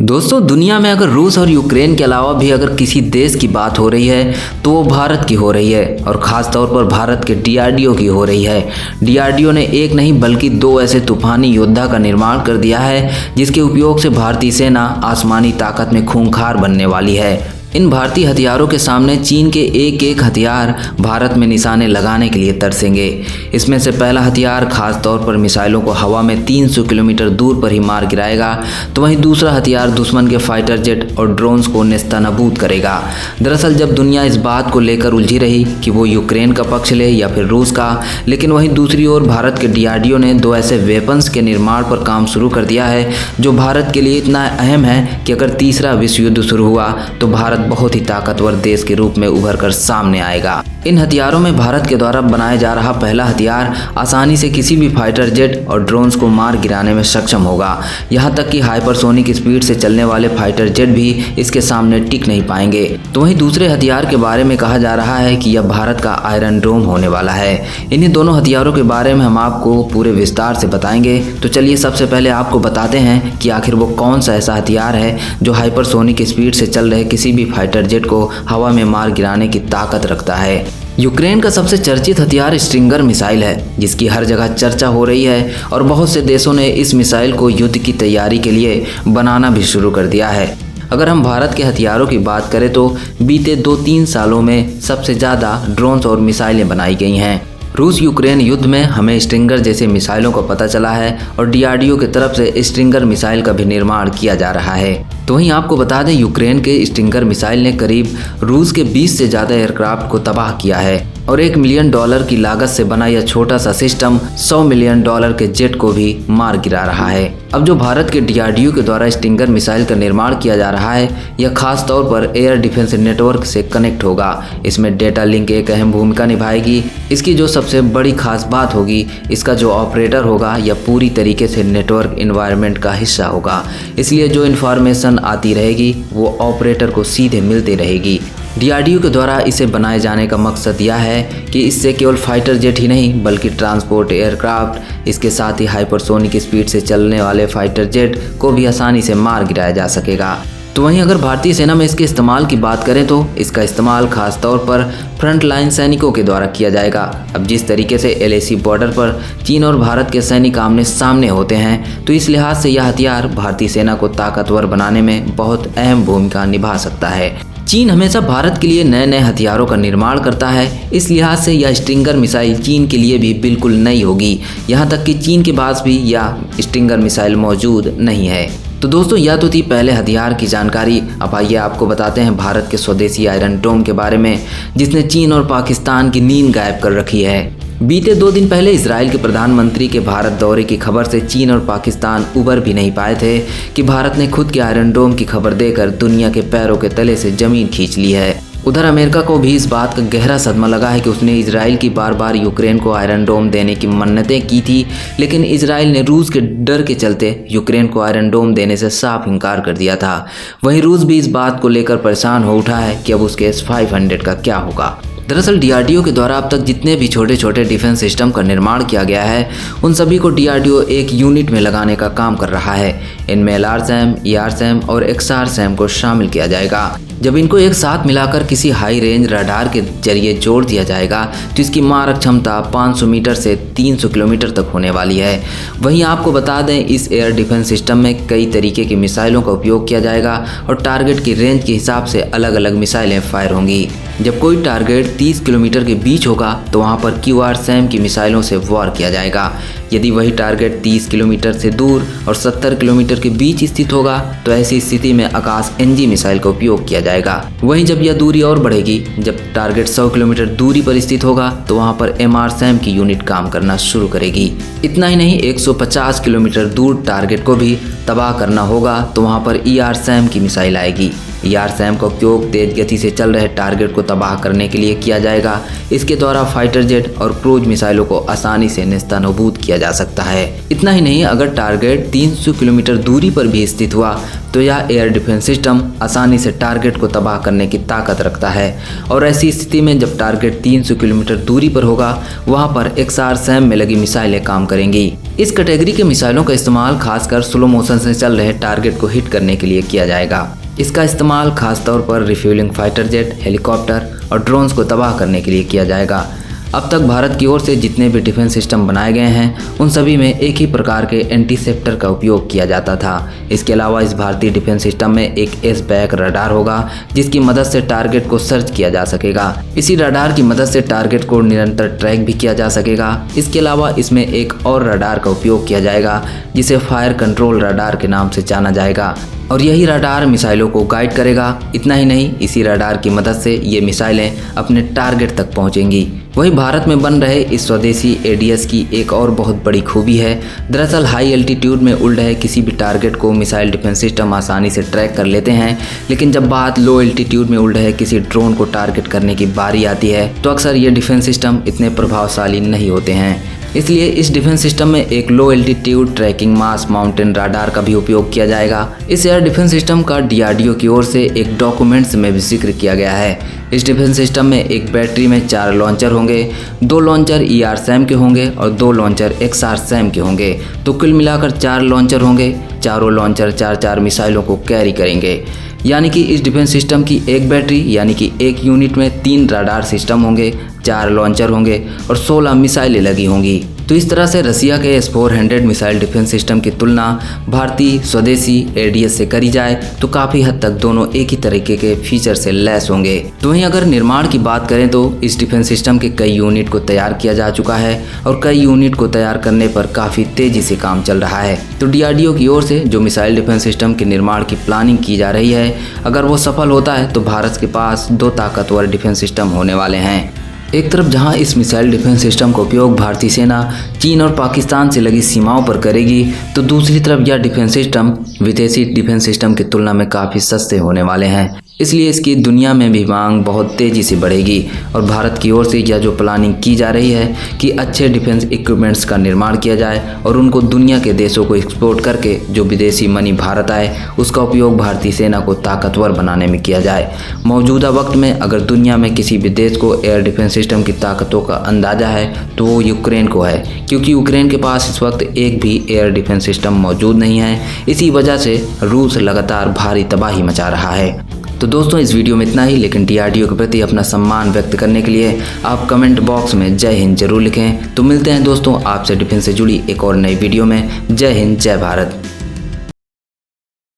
दोस्तों, दुनिया में अगर रूस और यूक्रेन के अलावा भी अगर किसी देश की बात हो रही है तो वो भारत की हो रही है और ख़ास तौर पर भारत के डीआरडीओ की हो रही है। डीआरडीओ ने एक नहीं बल्कि दो ऐसे तूफानी योद्धा का निर्माण कर दिया है जिसके उपयोग से भारतीय सेना आसमानी ताकत में खूंखार बनने वाली है। इन भारतीय हथियारों के सामने चीन के एक एक हथियार भारत में निशाने लगाने के लिए तरसेंगे। इसमें से पहला हथियार खास तौर पर मिसाइलों को हवा में 300 किलोमीटर दूर पर ही मार गिराएगा, तो वहीं दूसरा हथियार दुश्मन के फाइटर जेट और ड्रोन्स को नेस्तनाबूद करेगा। दरअसल जब दुनिया इस बात को लेकर उलझी रही कि वो यूक्रेन का पक्ष ले या फिर रूस का, लेकिन वहीं दूसरी ओर भारत के डीआरडीओ ने दो ऐसे वेपन्स के निर्माण पर काम शुरू कर दिया है जो भारत के लिए इतना अहम है कि अगर तीसरा विश्व युद्ध शुरू हुआ तो भारत बहुत ही ताकतवर देश के रूप में उभर कर सामने आएगा। इन हथियारों में भारत के द्वारा बनाया जा रहा पहला हथियार आसानी से किसी भी फाइटर जेट और ड्रोन्स को मार गिराने में सक्षम होगा। यहाँ तक कि हाइपरसोनिक स्पीड से चलने वाले फाइटर जेट भी इसके सामने टिक नहीं पाएंगे। तो वहीं दूसरे हथियार के बारे में कहा जा रहा है कि यह भारत का आयरन डोम होने वाला है। इन्हीं दोनों हथियारों के बारे में हम आपको पूरे विस्तार से बताएंगे। तो चलिए सबसे पहले आपको बताते हैं कि आखिर वो कौन सा ऐसा हथियार है जो हाइपरसोनिक स्पीड से चल रहे किसी भी फाइटर जेट को हवा में मार गिराने की ताकत रखता है। यूक्रेन का सबसे चर्चित हथियार स्ट्रिंगर मिसाइल है, जिसकी हर जगह चर्चा हो रही है और बहुत से देशों ने इस मिसाइल को युद्ध की तैयारी के लिए बनाना भी शुरू कर दिया है। अगर हम भारत के हथियारों की बात करें तो बीते 2-3 सालों में सबसे ज़्यादा ड्रोन्स और मिसाइलें बनाई गई हैं। रूस यूक्रेन युद्ध में हमें स्ट्रिंगर जैसे मिसाइलों का पता चला है और डीआरडीओ की तरफ से स्ट्रिंगर मिसाइल का भी निर्माण किया जा रहा है। तो वहीं आपको बता दें, यूक्रेन के स्ट्रिंगर मिसाइल ने करीब रूस के 20 से ज़्यादा एयरक्राफ्ट को तबाह किया है और $1 मिलियन की लागत से बना यह छोटा सा सिस्टम $100 मिलियन के जेट को भी मार गिरा रहा है। अब जो भारत के डीआरडीओ के द्वारा स्ट्रिंगर मिसाइल का निर्माण किया जा रहा है, यह खास तौर पर एयर डिफेंस नेटवर्क से कनेक्ट होगा। इसमें डेटा लिंक एक अहम भूमिका निभाएगी। इसकी जो सबसे बड़ी खास बात होगी, इसका जो ऑपरेटर होगा यह पूरी तरीके से नेटवर्क इन्वायरमेंट का हिस्सा होगा। इसलिए जो इन्फॉर्मेशन आती रहेगी वो ऑपरेटर को सीधे मिलती रहेगी। डीआरडीओ के द्वारा इसे बनाए जाने का मकसद यह है कि इससे केवल फाइटर जेट ही नहीं बल्कि ट्रांसपोर्ट एयरक्राफ्ट, इसके साथ ही हाइपरसोनिक स्पीड से चलने वाले फाइटर जेट को भी आसानी से मार गिराया जा सकेगा। तो वहीं अगर भारतीय सेना में इसके इस्तेमाल की बात करें तो इसका इस्तेमाल खास तौर पर फ्रंट लाइन सैनिकों के द्वारा किया जाएगा। अब जिस तरीके से एलएसी बॉर्डर पर चीन और भारत के सैनिक आमने सामने होते हैं, तो इस लिहाज से यह हथियार भारतीय सेना को ताकतवर बनाने में बहुत अहम भूमिका निभा सकता है। चीन हमेशा भारत के लिए नए नए हथियारों का निर्माण करता है। इस लिहाज से यह स्ट्रिंगर मिसाइल चीन के लिए भी बिल्कुल नई होगी। यहाँ तक कि चीन के पास भी यह स्ट्रिंगर मिसाइल मौजूद नहीं है। तो दोस्तों, यह तो थी पहले हथियार की जानकारी। अब आइए आपको बताते हैं भारत के स्वदेशी आयरन डोम के बारे में, जिसने चीन और पाकिस्तान की नींद गायब कर रखी है। बीते 2 दिन पहले इजराइल के प्रधानमंत्री के भारत दौरे की खबर से चीन और पाकिस्तान उबर भी नहीं पाए थे कि भारत ने खुद के आयरन डोम की खबर देकर दुनिया के पैरों के तले से जमीन खींच ली है। उधर अमेरिका को भी इस बात का गहरा सदमा लगा है कि उसने इजराइल की बार बार यूक्रेन को आयरन डोम देने की मन्नतें की थी, लेकिन इजराइल ने रूस के डर के चलते यूक्रेन को आयरन डोम देने से साफ इनकार कर दिया था। वहीं रूस भी इस बात को लेकर परेशान हो उठा है कि अब उसके S-500 का क्या होगा। दरअसल डीआरडीओ के द्वारा अब तक जितने भी छोटे छोटे डिफेंस सिस्टम का निर्माण किया गया है, उन सभी को डीआरडीओ एक यूनिट में लगाने का काम कर रहा है। इनमें LRSAM, ERSAM और XRSAM को शामिल किया जाएगा। जब इनको एक साथ मिलाकर किसी हाई रेंज रडार के जरिए जोड़ दिया जाएगा तो इसकी मारक क्षमता 500 मीटर से 300 किलोमीटर तक होने वाली है। वहीं आपको बता दें, इस एयर डिफेंस सिस्टम में कई तरीके की मिसाइलों का उपयोग किया जाएगा और टारगेट की रेंज के हिसाब से अलग अलग मिसाइलें फायर होंगी। जब कोई टारगेट 30 किलोमीटर के बीच होगा तो वहां पर QRSAM की मिसाइलों से वार किया जाएगा। यदि वही टारगेट 30 किलोमीटर से दूर और 70 किलोमीटर के बीच स्थित होगा तो ऐसी स्थिति में आकाश NG मिसाइल का उपयोग किया जाएगा। वहीं जब यह दूरी और बढ़ेगी, जब टारगेट 100 किलोमीटर दूरी पर स्थित होगा तो वहां पर MRSAM की यूनिट काम करना शुरू करेगी। इतना ही नहीं, 150 किलोमीटर दूर टारगेट को भी तबाह करना होगा तो वहां पर ERSAM की मिसाइल आएगी। ERSAM का उपयोग तेज गति से चल रहे टारगेट को तबाह करने के लिए किया जाएगा। इसके द्वारा फाइटर जेट और क्रूज मिसाइलों को आसानी से नेस्तनाबूद किया जा सकता है। इतना ही नहीं, अगर टारगेट 300 किलोमीटर दूरी पर भी स्थित हुआ तो यह एयर डिफेंस सिस्टम आसानी से टारगेट को तबाह करने की ताकत रखता है। और ऐसी स्थिति में जब टारगेट 300 किलोमीटर दूरी पर होगा, वहां पर XRSAM में लगी मिसाइलें काम करेंगी। इस कैटेगरी के मिसाइलों का इस्तेमाल खासकर स्लो मोशन से चल रहे टारगेट को हिट करने के लिए किया जाएगा। इसका इस्तेमाल खासतौर पर रिफ्यूलिंग फाइटर जेट, हेलीकॉप्टर और ड्रोन्स को तबाह करने के लिए किया जाएगा। अब तक भारत की ओर से जितने भी डिफेंस सिस्टम बनाए गए हैं, उन सभी में एक ही प्रकार के एंटीसेप्टर का उपयोग किया जाता था। इसके अलावा इस भारतीय डिफेंस सिस्टम में एक S-बैक रडार होगा, जिसकी मदद से टारगेट को सर्च किया जा सकेगा। इसी रडार की मदद से टारगेट को निरंतर ट्रैक भी किया जा सकेगा। इसके अलावा इसमें एक और रडार का उपयोग किया जाएगा, जिसे फायर कंट्रोल रडार के नाम से जाना जाएगा, और यही रडार मिसाइलों को गाइड करेगा। इतना ही नहीं, इसी रडार की मदद से ये मिसाइलें अपने टारगेट तक पहुंचेंगी। वहीं भारत में बन रहे इस स्वदेशी ADS की एक और बहुत बड़ी खूबी है। दरअसल हाई एल्टीट्यूड में उड़ रहे किसी भी टारगेट को मिसाइल डिफेंस सिस्टम आसानी से ट्रैक कर लेते हैं, लेकिन जब बात लो एल्टीट्यूड में उड़ रहे किसी ड्रोन को टारगेट करने की बारी आती है, तो अक्सर ये डिफेंस सिस्टम इतने प्रभावशाली नहीं होते हैं। इसलिए इस डिफेंस सिस्टम में एक लो एल्टीट्यूड ट्रैकिंग मास माउंटेन रडार का भी उपयोग किया जाएगा। इस एयर डिफेंस सिस्टम का DRDO की ओर से एक डॉक्यूमेंट्स में भी जिक्र किया गया है। इस डिफेंस सिस्टम में एक बैटरी में 4 लॉन्चर होंगे, 2 लॉन्चर ERSAM के होंगे और 2 लॉन्चर XRSAM के होंगे। तो कुल मिलाकर 4 लॉन्चर होंगे। चारों लॉन्चर 4-4 मिसाइलों को कैरी करेंगे। यानी कि इस डिफेंस सिस्टम की एक बैटरी यानी कि एक यूनिट में 3 रडार सिस्टम होंगे, 4 लॉन्चर होंगे और 16 मिसाइलें लगी होंगी। तो इस तरह से रसिया के S-400 मिसाइल डिफेंस सिस्टम की तुलना भारतीय स्वदेशी ADS से करी जाए तो काफ़ी हद तक दोनों एक ही तरीके के फीचर से लैस होंगे। तो वहीं अगर निर्माण की बात करें तो इस डिफेंस सिस्टम के कई यूनिट को तैयार किया जा चुका है और कई यूनिट को तैयार करने पर काफ़ी तेज़ी से काम चल रहा है। तो DRDO की ओर से जो मिसाइल डिफेंस सिस्टम के निर्माण की प्लानिंग की जा रही है, अगर वो सफल होता है तो भारत के पास 2 ताकतवर डिफेंस सिस्टम होने वाले हैं। एक तरफ जहां इस मिसाइल डिफेंस सिस्टम का उपयोग भारतीय सेना चीन और पाकिस्तान से लगी सीमाओं पर करेगी, तो दूसरी तरफ यह डिफेंस सिस्टम विदेशी डिफेंस सिस्टम की तुलना में काफ़ी सस्ते होने वाले हैं। इसलिए इसकी दुनिया में भी मांग बहुत तेज़ी से बढ़ेगी और भारत की ओर से यह जो प्लानिंग की जा रही है कि अच्छे डिफेंस इक्विपमेंट्स का निर्माण किया जाए और उनको दुनिया के देशों को एक्सपोर्ट करके जो विदेशी मनी भारत आए, उसका उपयोग भारतीय सेना को ताकतवर बनाने में किया जाए। मौजूदा वक्त में अगर दुनिया में किसी भी देश को एयर डिफेंस सिस्टम की ताकतों का अंदाज़ा है तो वो यूक्रेन को है, क्योंकि यूक्रेन के पास इस वक्त एक भी एयर डिफेंस सिस्टम मौजूद नहीं है। इसी वजह से रूस लगातार भारी तबाही मचा रहा है। तो दोस्तों इस वीडियो में इतना ही, लेकिन DRDO के प्रति अपना सम्मान व्यक्त करने के लिए आप कमेंट बॉक्स में जय हिंद जरूर लिखें। तो मिलते हैं दोस्तों आपसे डिफेंस से जुड़ी एक और नई वीडियो में। जय हिंद, जय भारत।